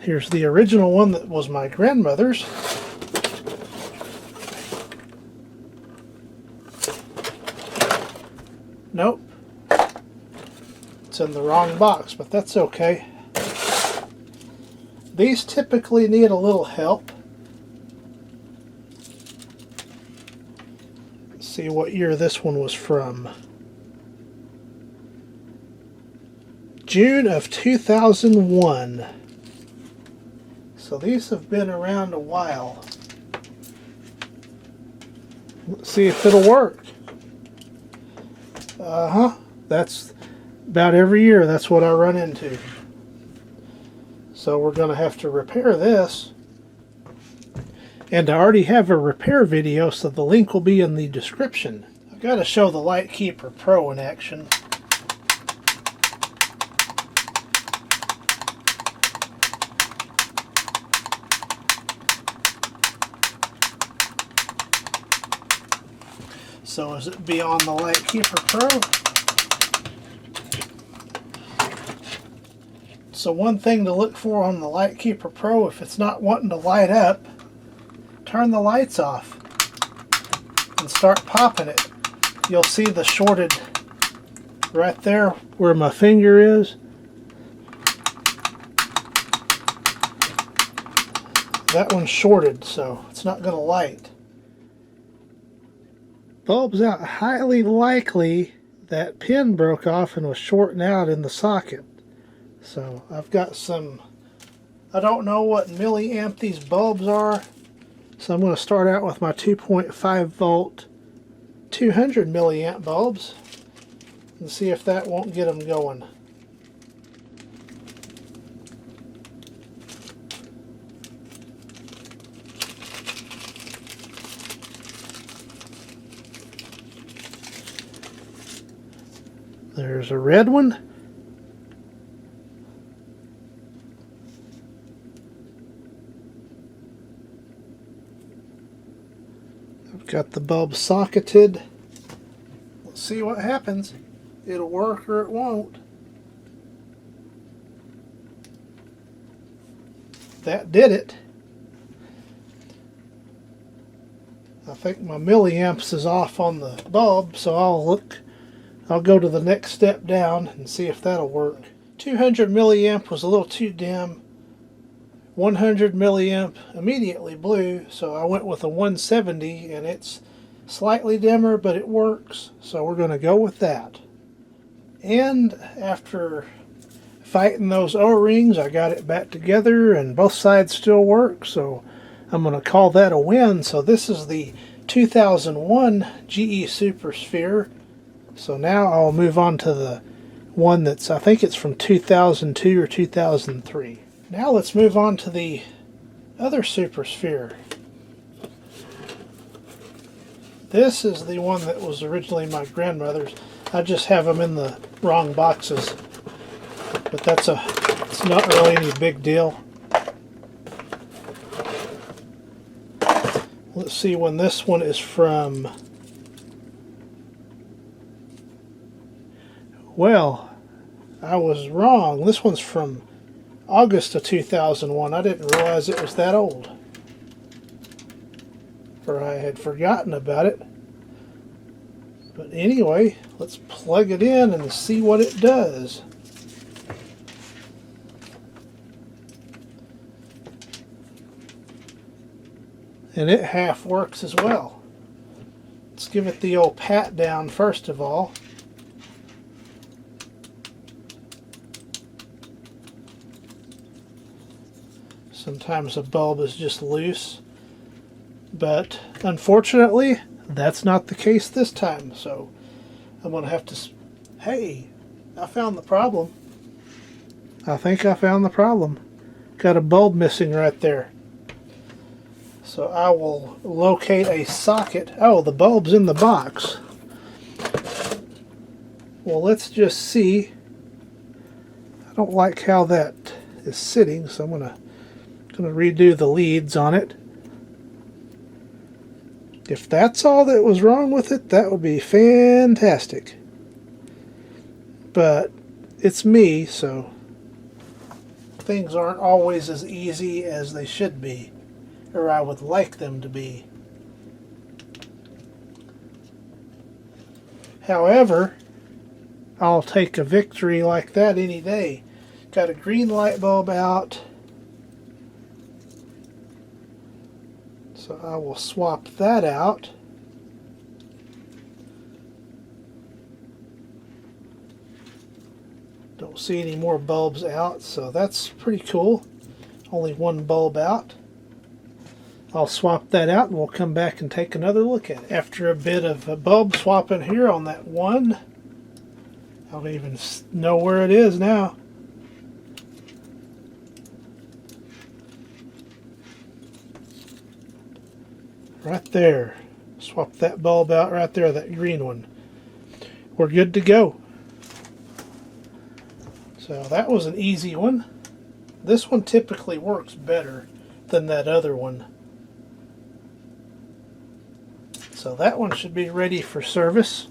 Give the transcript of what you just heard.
Here's the original one that was my grandmother's. Nope. It's in the wrong box, but that's okay. These typically need a little help. Let's see what year this one was from. June of 2001. So these have been around a while. Let's see if it'll work. That's about every year. That's what I run into. So we're going to have to repair this. And I already have a repair video, so the link will be in the description. I've got to show the Lightkeeper Pro in action. So as it be on the Lightkeeper Pro. So one thing to look for on the Lightkeeper Pro, if it's not wanting to light up, turn the lights off and start popping it. You'll see the shorted right there where my finger is. That one's shorted, so it's not going to light. Bulb's out. Highly likely that pin broke off and was shorting out in the socket. So I've got some, I don't know what milliamp these bulbs are, so I'm going to start out with my 2.5 volt 200 milliamp bulbs and see if that won't get them going. There's a red one. I've got the bulb socketed. Let's see what happens. It'll work or it won't. That did it. I think my milliamps is off on the bulb, so I'll go to the next step down and see if that'll work. 200 milliamp was a little too dim. 100 milliamp immediately blew, so I went with a 170, and it's slightly dimmer, but it works, so we're going to go with that. And after fighting those O-rings, I got it back together, and both sides still work, so I'm going to call that a win. So this is the 2001 GE Super Sphere. So now I'll move on to the one that's, I think it's from 2002 or 2003. Now let's move on to the other Super Sphere. This is the one that was originally my grandmother's. I just have them in the wrong boxes. But it's not really any big deal. Let's see when this one is from. Well, I was wrong. This one's from August of 2001. I didn't realize it was that old. Or I had forgotten about it. But anyway, let's plug it in and see what it does. And it half works as well. Let's give it the old pat down first of all. Sometimes a bulb is just loose, but unfortunately that's not the case this time, so I'm going to have to, hey, I found the problem. I think I found the problem. Got a bulb missing right there. So I will locate a socket. Oh, the bulb's in the box. Well, let's just see. I don't like how that is sitting, so I'm going to redo the leads on it. If that's all that was wrong with it, that would be fantastic. But it's me, so things aren't always as easy as they should be, or I would like them to be. However, I'll take a victory like that any day. Got a green light bulb out, so I will swap that out. Don't see any more bulbs out, so that's pretty cool. Only one bulb out. I'll swap that out and we'll come back and take another look at it. After a bit of bulb swapping here on that one, I don't even know where it is now. Right there. Swap that bulb out right there, that green one. We're good to go. So that was an easy one. This one typically works better than that other one. So that one should be ready for service.